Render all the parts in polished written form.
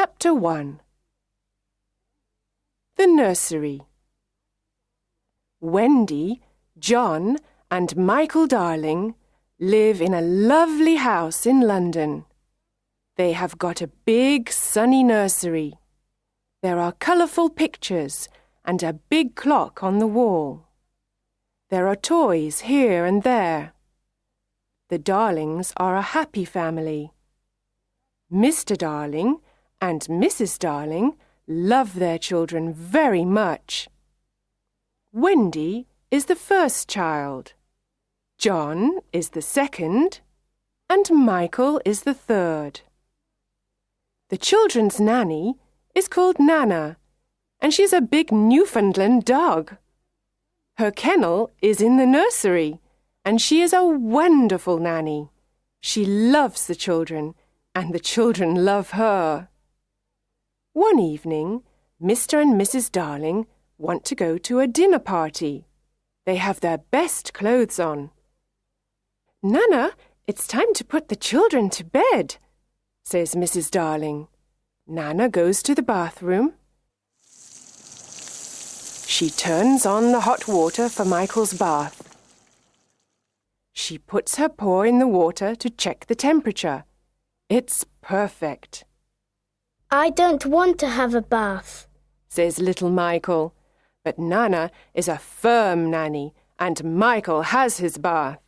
Chapter 1. The Nursery. Wendy, John and Michael Darling live in a lovely house in London. They have got a big sunny nursery. There are colourful pictures and a big clock on the wall. There are toys here and there. The Darlings are a happy family. Mr. Darling and Mrs. Darling love their children very much. Wendy is the first child. John is the second, and Michael is the third. The children's nanny is called Nana, and she's a big Newfoundland dog. Her kennel is in the nursery, and she is a wonderful nanny. She loves the children, and the children love her. One evening, Mr. and Mrs. Darling want to go to a dinner party. They have their best clothes on. "Nana, it's time to put the children to bed," says Mrs. Darling. Nana goes to the bathroom. She turns on the hot water for Michael's bath. She puts her paw in the water to check the temperature. It's perfect. "I don't want to have a bath," says little Michael. But Nana is a firm nanny, and Michael has his bath.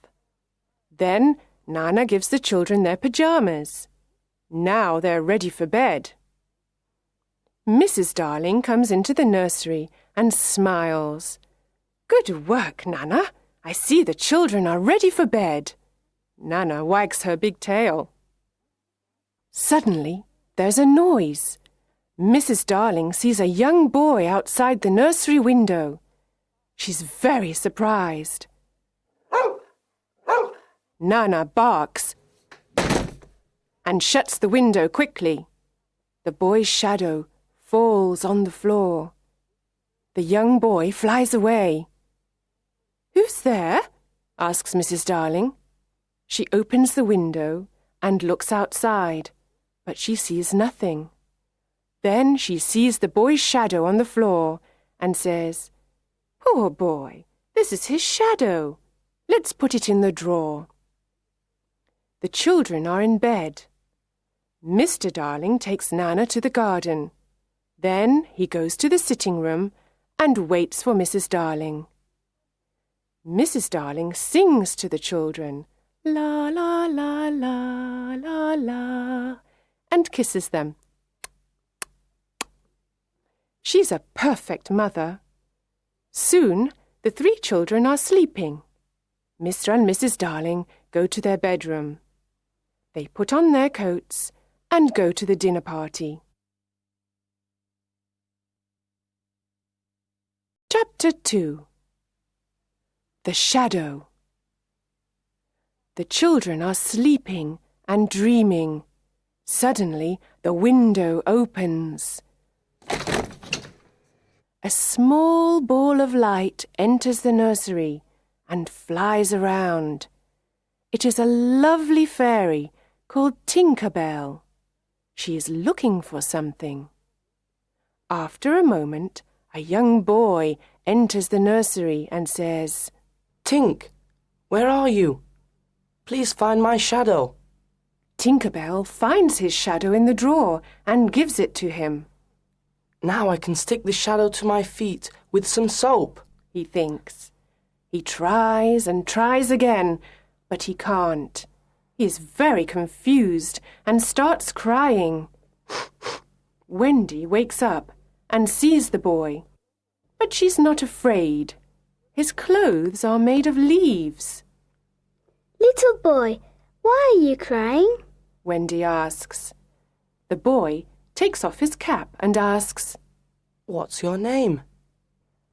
Then Nana gives the children their pyjamas. Now they're ready for bed. Mrs. Darling comes into the nursery and smiles. "Good work, Nana. I see the children are ready for bed." Nana wags her big tail. Suddenly, there's a noise. Mrs. Darling sees a young boy outside the nursery window. She's very surprised. Nana barks and shuts the window quickly. The boy's shadow falls on the floor. The young boy flies away. "Who's there?" asks Mrs. Darling. She opens the window and looks outside, but she sees nothing. Then she sees the boy's shadow on the floor and says, "Poor boy, this is his shadow. Let's put it in the drawer." The children are in bed. Mr. Darling takes Nana to the garden. Then he goes to the sitting room and waits for Mrs. Darling. Mrs. Darling sings to the children, "La, la, la, la, la, la," and kisses them. She's a perfect mother. Soon, the three children are sleeping. Mr. and Mrs. Darling go to their bedroom. They put on their coats and go to the dinner party. Chapter 2. The Shadow. The children are sleeping and dreaming. Suddenly, the window opens. A small ball of light enters the nursery and flies around. It is a lovely fairy called Tinker-Bell. She is looking for something. After a moment, a young boy enters the nursery and says, "Tink, where are you? Please find my shadow." Tinker-Bell finds his shadow in the drawer and gives it to him. "Now I can stick the shadow to my feet with some soap," he thinks. He tries and tries again, but he can't. He is very confused and starts crying. Wendy wakes up and sees the boy, but she's not afraid. His clothes are made of leaves. "Little boy, why are you crying?" Wendy asks. The boy takes off his cap and asks, "What's your name?"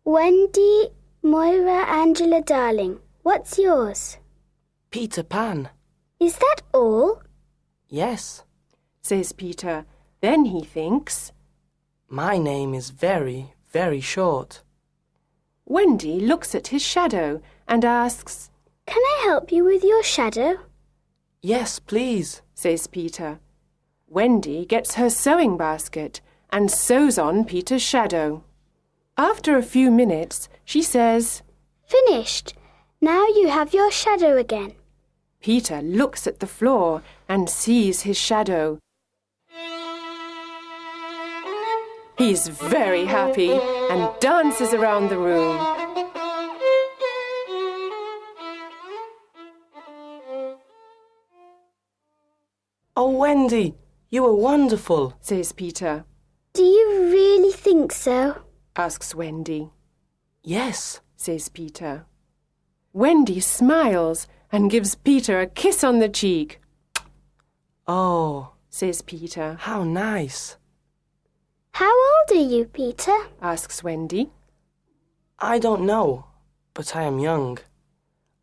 "Wendy Moira Angela Darling. What's yours?" "Peter Pan." "Is that all?" "Yes," says Peter. Then he thinks, "My name is very, very short." Wendy looks at his shadow and asks, "Can I help you with your shadow?" "Yes, please," says Peter. Wendy gets her sewing basket and sews on Peter's shadow. After a few minutes, she says, Finished. Now you have your shadow again. Peter looks at the floor and sees his shadow. He's very happy and dances around the room. Oh, Wendy, you were wonderful, says Peter. Do you really think so? Asks Wendy. Yes, says Peter. Wendy smiles and gives Peter a kiss on the cheek. Oh, says Peter. How nice. How old are you, Peter? Asks Wendy. I don't know, but I am young.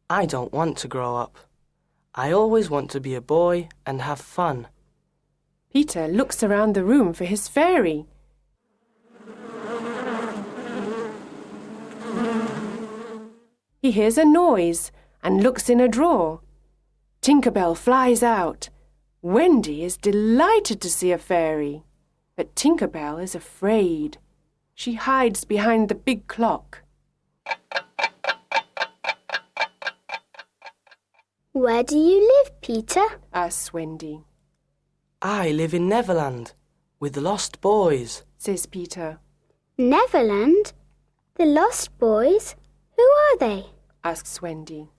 I don't want to grow up. I always want to be a boy and have fun. Peter looks around the room for his fairy. He hears a noise and looks in a drawer. Tinker Bell flies out. Wendy is delighted to see a fairy, but Tinker Bell is afraid. She hides behind the big clock. Where do you live, Peter? Asks Wendy. I live in Neverland with the lost boys, says Peter. Neverland? The lost boys? Who are they? Asks Wendy.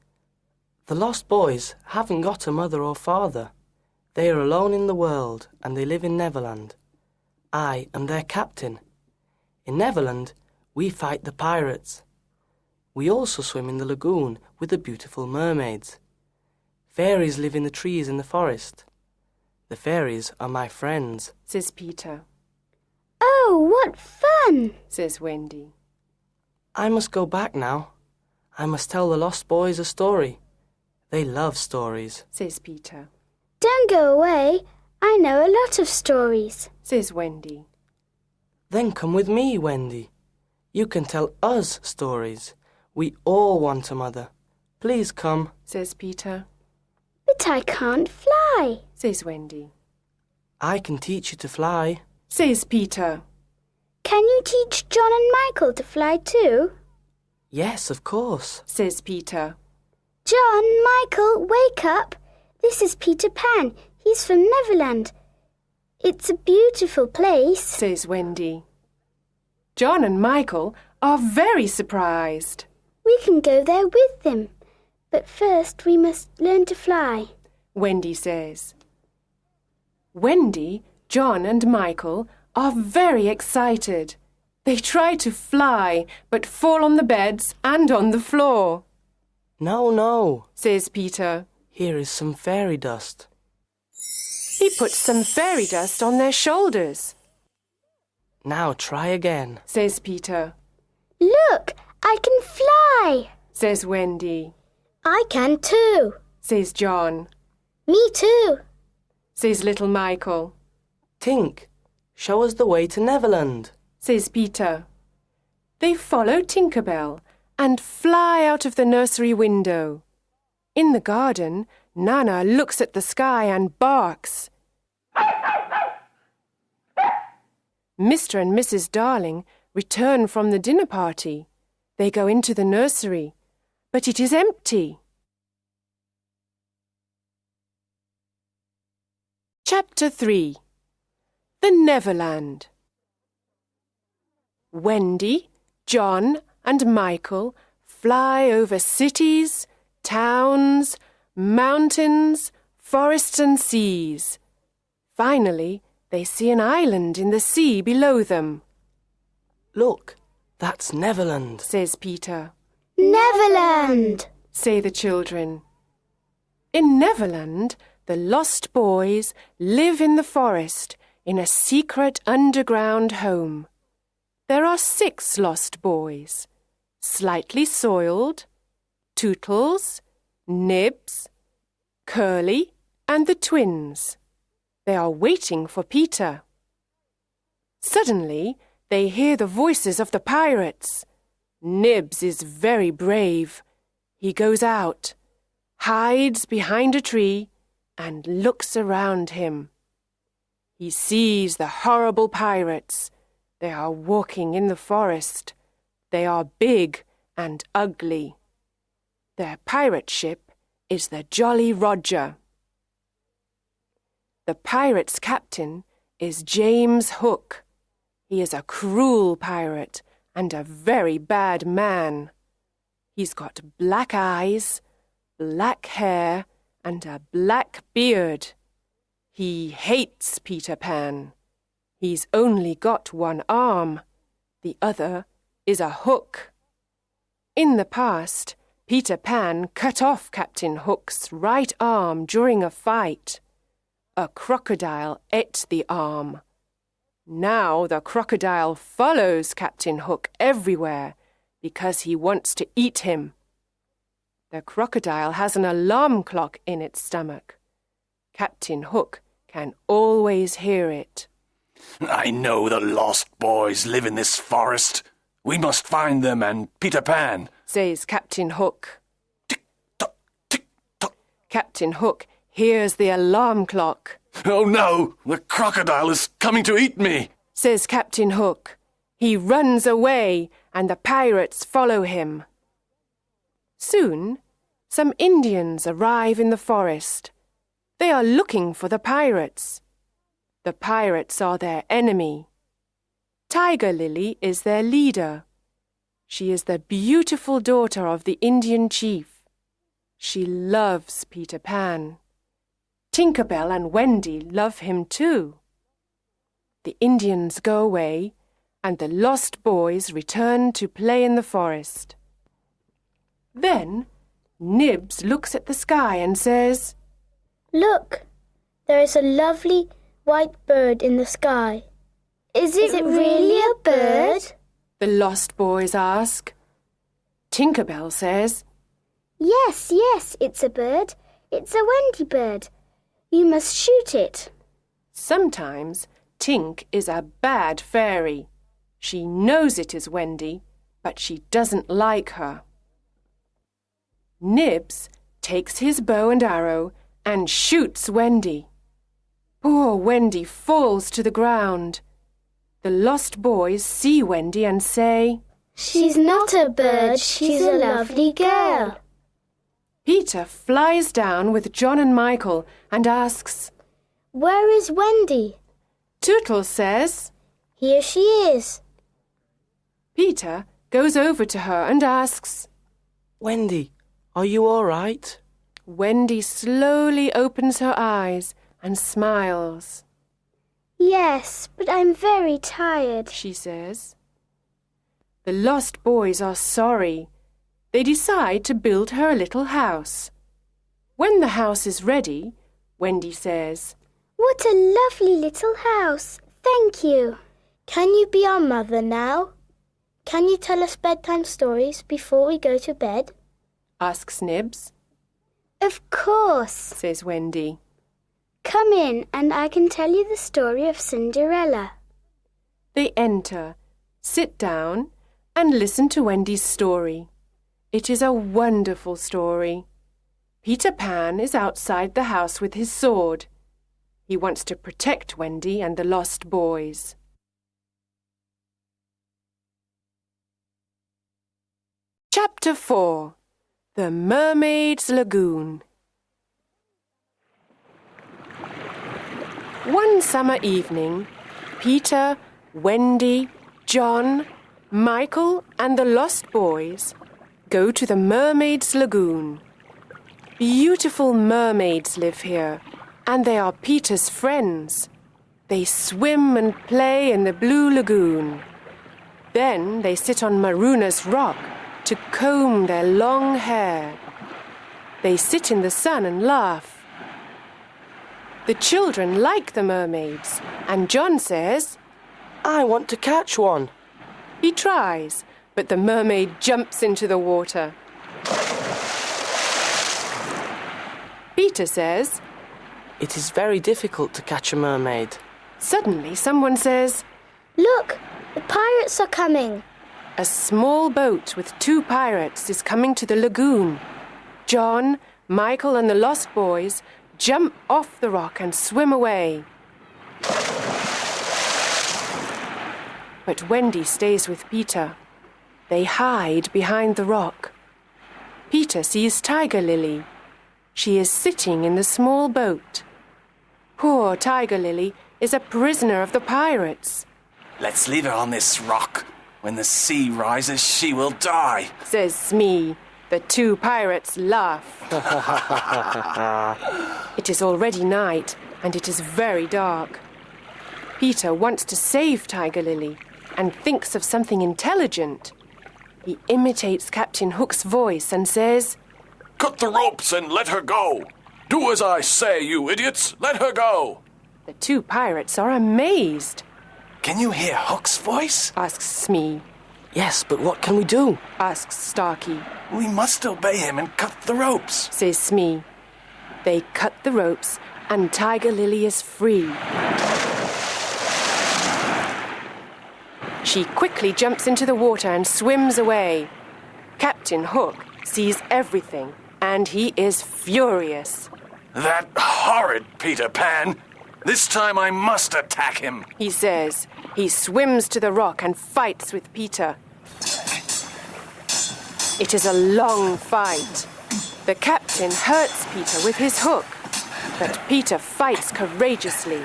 The lost boys haven't got a mother or father. They are alone in the world and they live in Neverland. I am their captain. In Neverland, we fight the pirates. We also swim in the lagoon with the beautiful mermaids. Fairies live in the trees in the forest. The fairies are my friends, says Peter. Oh, what fun, says Wendy. I must go back now. I must tell the lost boys a story. They love stories, says Peter. Don't go away. I know a lot of stories, says Wendy. Then come with me, Wendy. You can tell us stories. We all want a mother. Please come, says Peter. But I can't fly, says Wendy. I can teach you to fly, says Peter. Can you teach John and Michael to fly too? Yes, of course, says Peter. John, Michael, wake up. This is Peter Pan. He's from Neverland. It's a beautiful place, says Wendy. John and Michael are very surprised. We can go there with them. But first we must learn to fly, Wendy says. Wendy, John and Michael are very excited. They try to fly, but fall on the beds and on the floor. No, no, says Peter. Here is some fairy dust. He puts some fairy dust on their shoulders. Now try again, says Peter. Look, I can fly, says Wendy. I can too, says John. Me too, says little Michael. Tink, show us the way to Neverland, says Peter. They follow Tinker Bell and fly out of the nursery window. In the garden, Nana looks at the sky and barks. Mr. and Mrs. Darling return from the dinner party. They go into the nursery, but it is empty. Chapter 3. The Neverland. Wendy, John and Michael fly over cities, towns, mountains, forests and seas. Finally, they see an island in the sea below them. Look, that's Neverland, says Peter. Neverland, say the children. In Neverland, the lost boys live in the forest in a secret underground home. There are 6 lost boys: Slightly Soiled, Tootles, Nibs, Curly, and the twins. They are waiting for Peter. Suddenly, they hear the voices of the pirates. Nibs is very brave. He goes out, hides behind a tree, and looks around him. He sees the horrible pirates. They are walking in the forest. They are big and ugly. Their pirate ship is the Jolly Roger. The pirates' captain is James Hook. He is a cruel pirate and a very bad man. He's got black eyes, black hair, and a black beard. He hates Peter Pan. He's only got one arm. The other is a hook. In the past, Peter Pan cut off Captain Hook's right arm during a fight. A crocodile ate the arm. Now the crocodile follows Captain Hook everywhere because he wants to eat him. The crocodile has an alarm clock in its stomach. Captain Hook can always hear it. I know the lost boys live in this forest. We must find them and Peter Pan, says Captain Hook. Tick-tock, tick-tock. Captain Hook hears the alarm clock. Oh no, the crocodile is coming to eat me, says Captain Hook. He runs away and the pirates follow him. Soon, some Indians arrive in the forest. They are looking for the pirates. The pirates are their enemy. Tiger Lily is their leader. She is the beautiful daughter of the Indian chief. She loves Peter Pan. Tinker Bell and Wendy love him too. The Indians go away and the lost boys return to play in the forest. Then Nibs looks at the sky and says, Look, there is a lovely white bird in the sky. Is it really a bird? The lost boys ask. Tinker Bell says, Yes, it's a bird. It's a Wendy bird. You must shoot it. Sometimes Tink is a bad fairy. She knows it is Wendy, but she doesn't like her. Nibs takes his bow and arrow and shoots Wendy. Poor Wendy falls to the ground. The lost boys see Wendy and say, She's not a bird, she's a lovely girl. Peter flies down with John and Michael and asks, Where is Wendy? Tootles says, Here she is. Peter goes over to her and asks, Wendy, are you all right? Wendy slowly opens her eyes and smiles. Yes, but I'm very tired, she says. The lost boys are sorry. They decide to build her a little house. When the house is ready, Wendy says, What a lovely little house. Thank you. Can you be our mother now? Can you tell us bedtime stories before we go to bed? asks Nibs. Of course, says Wendy. Come in and I can tell you the story of Cinderella. They enter, sit down, and listen to Wendy's story. It is a wonderful story. Peter Pan is outside the house with his sword. He wants to protect Wendy and the lost boys. Chapter 4. The Mermaid's Lagoon. One summer evening, Peter, Wendy, John, Michael and the lost boys go to the Mermaid's Lagoon. Beautiful mermaids live here, and they are Peter's friends. They swim and play in the blue lagoon. Then they sit on Maruna's rock to comb their long hair. They sit in the sun and laugh. The children like the mermaids, and John says, I want to catch one. He tries, but the mermaid jumps into the water. Peter says, It is very difficult to catch a mermaid. Suddenly someone says, Look, the pirates are coming. A small boat with 2 pirates is coming to the lagoon. John, Michael and the lost boys jump off the rock and swim away. But Wendy stays with Peter. They hide behind the rock. Peter sees Tiger Lily. She is sitting in the small boat. Poor Tiger Lily is a prisoner of the pirates. Let's leave her on this rock. When the sea rises, she will die, says Smee. The two pirates laugh. It is already night, and it is very dark. Peter wants to save Tiger Lily and thinks of something intelligent. He imitates Captain Hook's voice and says, "Cut the ropes and let her go. Do as I say, you idiots. Let her go." The two pirates are amazed. "Can you hear Hook's voice?" asks Smee. Yes, but what can we do? Asks Starkey. "We must obey him and cut the ropes," says Smee. They cut the ropes and Tiger Lily is free. She quickly jumps into the water and swims away. Captain Hook sees everything and he is furious. "That horrid Peter Pan! This time I must attack him," he says. He swims to the rock and fights with Peter. It is a long fight. The captain hurts Peter with his hook, but Peter fights courageously.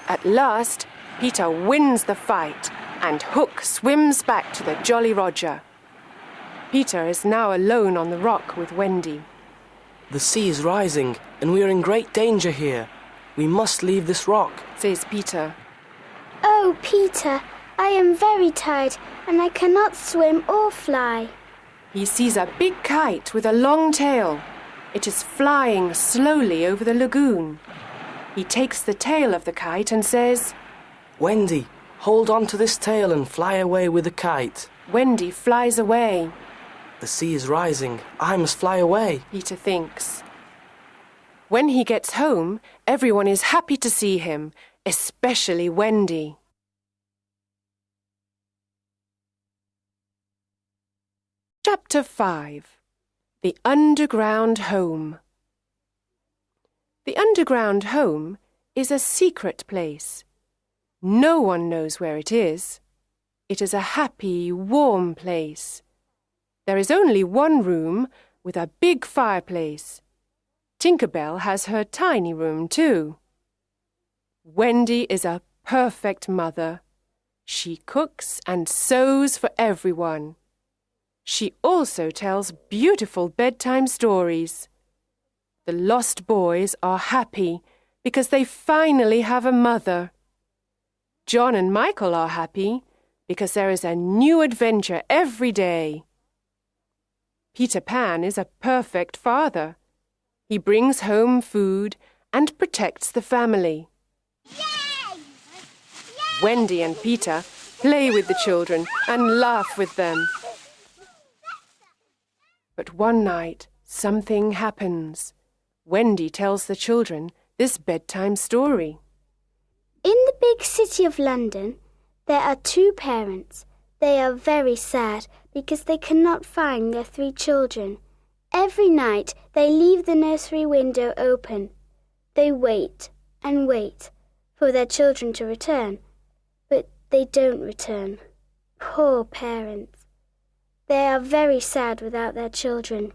At last, Peter wins the fight, and Hook swims back to the Jolly Roger. Peter is now alone on the rock with Wendy. The sea is rising, and we are in great danger here. We must leave this rock, says Peter. Oh, Peter, I am very tired and I cannot swim or fly. He sees a big kite with a long tail. It is flying slowly over the lagoon. He takes the tail of the kite and says, "Wendy, hold on to this tail and fly away with the kite." Wendy flies away. The sea is rising. I must fly away, Peter thinks. When he gets home, everyone is happy to see him, especially Wendy. Chapter 5. The Underground Home. The underground home is a secret place. No one knows where it is. It is a happy, warm place. There is only one room with a big fireplace. Tinker Bell has her tiny room too. Wendy is a perfect mother. She cooks and sews for everyone. She also tells beautiful bedtime stories. The lost boys are happy because they finally have a mother. John and Michael are happy because there is a new adventure every day. Peter Pan is a perfect father. He brings home food and protects the family. Yay! Wendy and Peter play with the children and laugh with them. But one night, something happens. Wendy tells the children this bedtime story. In the big city of London, there are two parents. They are very sad because they cannot find their 3 children. Every night they leave the nursery window open. They wait and wait for their children to return, but they don't return. Poor parents. They are very sad without their children.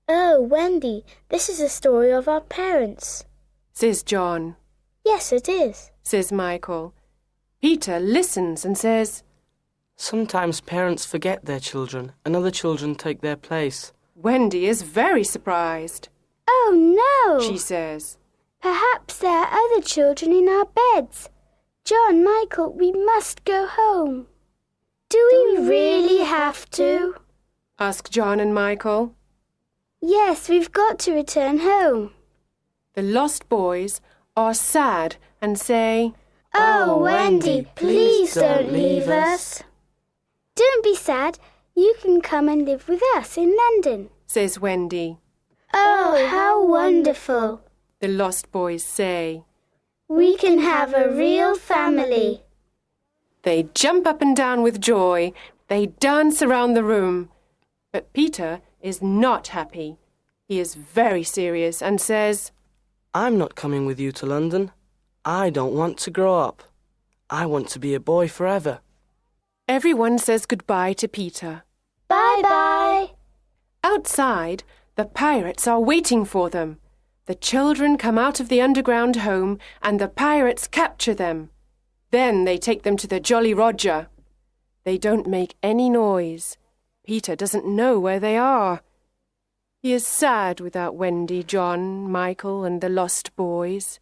Oh, Wendy, this is a story of our parents, says John. Yes, it is, says Michael. Peter listens and says, Sometimes parents forget their children and other children take their place. Wendy is very surprised. Oh, no, she says. Perhaps there are other children in our beds. John, Michael, we must go home. Do we really have to? ask John and Michael. Yes, we've got to return home. The lost boys are sad and say, Oh, Wendy, please don't leave us. Don't be sad. You can come and live with us in London, says Wendy. Oh, how wonderful, the lost boys say. We can have a real family. They jump up and down with joy. They dance around the room. But Peter is not happy. He is very serious and says, I'm not coming with you to London. I don't want to grow up. I want to be a boy forever. Everyone says goodbye to Peter. Bye-bye. Outside, the pirates are waiting for them. The children come out of the underground home and the pirates capture them. Then they take them to the Jolly Roger. They don't make any noise. Peter doesn't know where they are. He is sad without Wendy, John, Michael, and the lost boys.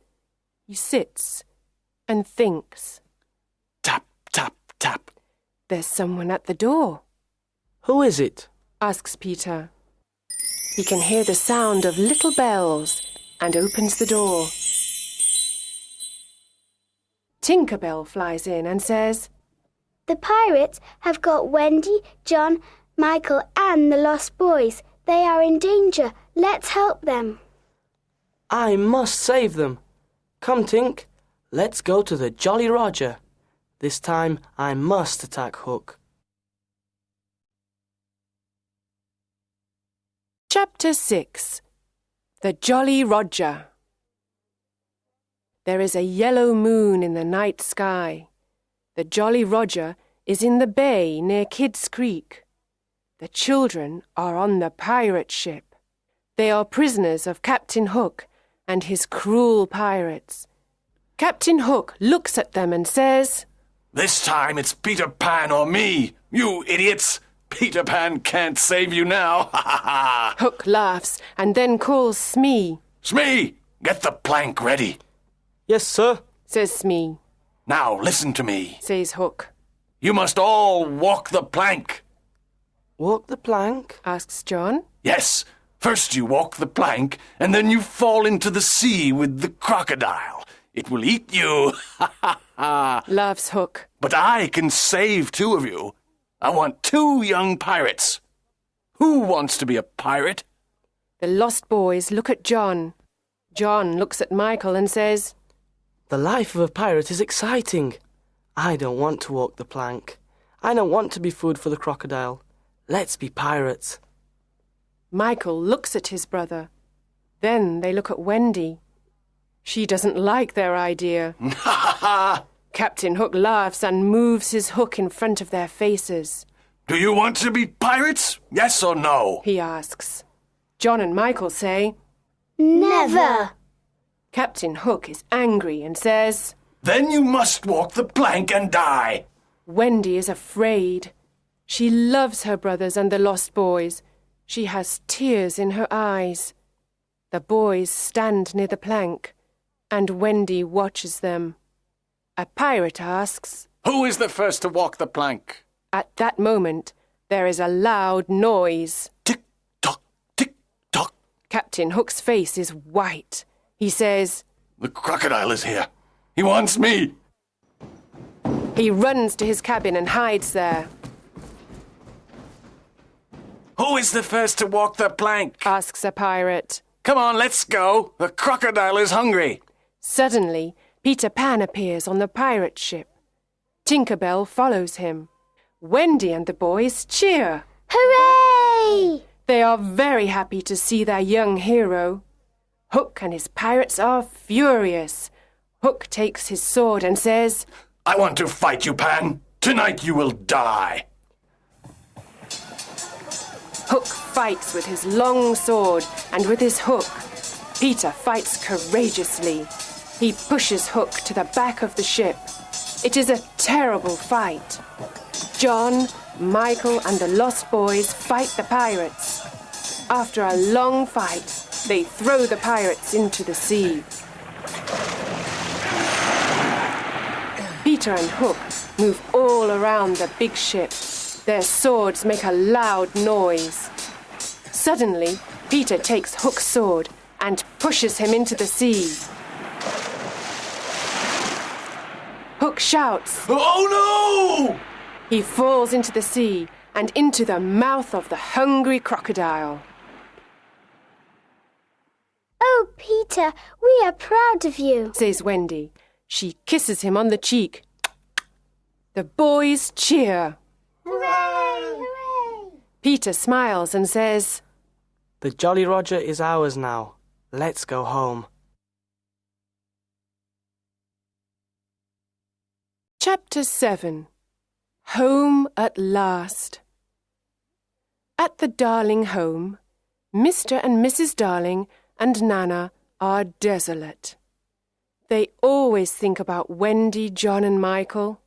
He sits and thinks. Tap, tap, tap. There's someone at the door. Who is it? Asks Peter. He can hear the sound of little bells and opens the door. Tinker Bell flies in and says, The pirates have got Wendy, John, Michael, and the lost boys. They are in danger. Let's help them. I must save them. Come, Tink. Let's go to the Jolly Roger. This time I must attack Hook. Chapter 6. The Jolly Roger. There is a yellow moon in the night sky. The Jolly Roger is in the bay near Kidd's Creek. The children are on the pirate ship. They are prisoners of Captain Hook and his cruel pirates. Captain Hook looks at them and says, This time it's Peter Pan or me, you idiots! Peter Pan can't save you now, ha ha ha! Hook laughs and then calls Smee. Smee, get the plank ready. Yes, sir. Says Smee. Now listen to me. Says Hook. You must all walk the plank. Walk the plank? Asks John. Yes, first you walk the plank, and then you fall into the sea with the crocodile. It will eat you, ha ha ha! Laughs Hook. But I can save two of you. I want 2 young pirates. Who wants to be a pirate? The lost boys look at John. John looks at Michael and says, The life of a pirate is exciting. I don't want to walk the plank. I don't want to be food for the crocodile. Let's be pirates. Michael looks at his brother. Then they look at Wendy. She doesn't like their idea. Ha ha ha! Captain Hook laughs and moves his hook in front of their faces. Do you want to be pirates? Yes or no? He asks. John and Michael say, Never. Captain Hook is angry and says, Then you must walk the plank and die. Wendy is afraid. She loves her brothers and the lost boys. She has tears in her eyes. The boys stand near the plank, and Wendy watches them. A pirate asks, Who is the first to walk the plank? At that moment, there is a loud noise. Tick-tock, tick-tock. Captain Hook's face is white. He says, The crocodile is here. He wants me. He runs to his cabin and hides there. Who is the first to walk the plank? Asks a pirate. Come on, let's go. The crocodile is hungry. Suddenly, Peter Pan appears on the pirate ship. Tinker Bell follows him. Wendy and the boys cheer. Hooray! They are very happy to see their young hero. Hook and his pirates are furious. Hook takes his sword and says, I want to fight you, Pan. Tonight you will die. Hook fights with his long sword and with his hook. Peter fights courageously. He pushes Hook to the back of the ship. It is a terrible fight. John, Michael, and the lost boys fight the pirates. After a long fight, they throw the pirates into the sea. Peter and Hook move all around the big ship. Their swords make a loud noise. Suddenly, Peter takes Hook's sword and pushes him into the sea. Hook shouts. Oh no! He falls into the sea and into the mouth of the hungry crocodile. Oh, Peter, we are proud of you, Says Wendy. She kisses him on the cheek. The boys cheer. Hooray! Hooray! Peter smiles and says, The Jolly Roger is ours now. Let's go home. Chapter 7. Home at Last. At the Darling home, Mr. and Mrs. Darling and Nana are desolate. They always think about Wendy, John and Michael.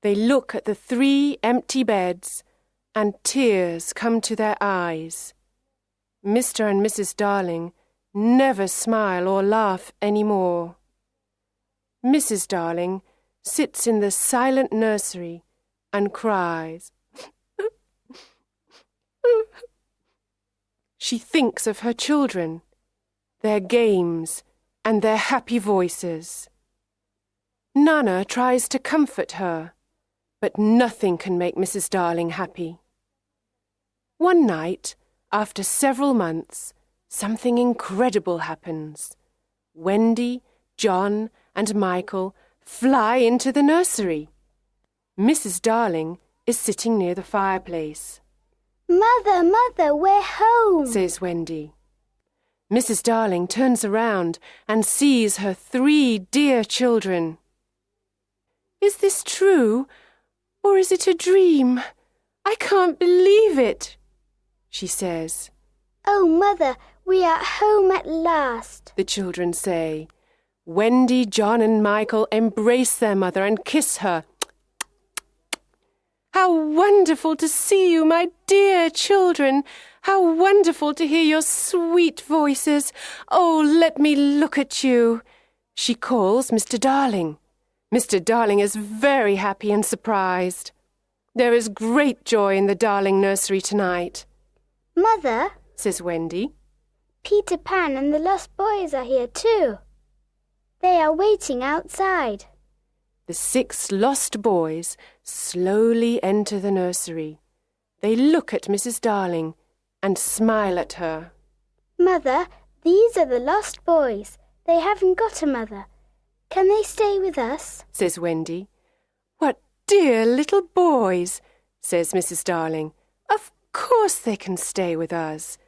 They look at the 3 empty beds and tears come to their eyes. Mr. and Mrs. Darling never smile or laugh any more. Mrs. Darling sits in the silent nursery and cries. She thinks of her children, their games, and their happy voices. Nana tries to comfort her, but nothing can make Mrs. Darling happy. One night, after several months, something incredible happens. Wendy, John, and Michael fly into the nursery. Mrs. Darling is sitting near the fireplace. "Mother, Mother, we're home," says Wendy. Mrs. Darling turns around and sees her 3 dear children. "Is this true, or is it a dream? I can't believe it," she says. "Oh, Mother, we are home at last," the children say. Wendy, John and Michael embrace their mother and kiss her. "How wonderful to see you, my dear children! How wonderful to hear your sweet voices! Oh, let me look at you!" She calls Mr. Darling. Mr. Darling is very happy and surprised. There is great joy in the Darling nursery tonight. "Mother," says Wendy, "Peter Pan and the lost boys are here too. They are waiting outside." The 6 lost boys slowly enter the nursery. They look at Mrs. Darling and smile at her. "Mother, these are the lost boys. They haven't got a mother. Can they stay with us?" says Wendy. "What dear little boys," says Mrs. Darling. "Of course they can stay with us.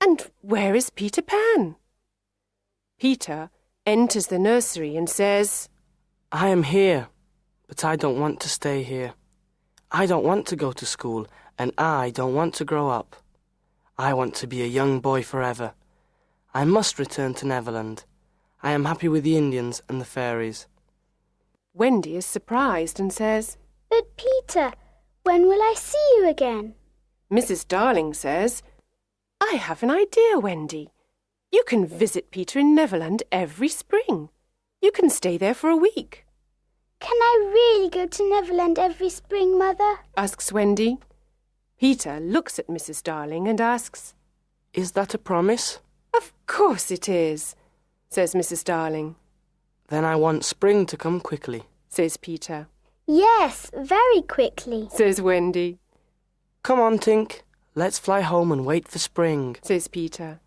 And where is Peter Pan?" Peter enters the nursery and says, I am here, but I don't want to stay here. I don't want to go to school, and I don't want to grow up. I want to be a young boy forever. I must return to Neverland. I am happy with the Indians and the fairies. Wendy is surprised and says, "But Peter, when will I see you again?" Mrs. Darling says, "I have an idea, Wendy. You can visit Peter in Neverland every spring. You can stay there for a week." "Can I really go to Neverland every spring, Mother?" asks Wendy. Peter looks at Mrs. Darling and asks, Is that a promise? "Of course it is," says Mrs. Darling. Then I want spring to come quickly, says Peter. "Yes, very quickly," says Wendy. Come on, Tink. Let's fly home and wait for spring, says Peter.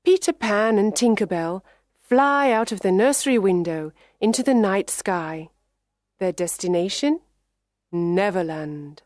Peter Pan and Tinker Bell fly out of the nursery window into the night sky. Their destination? Neverland.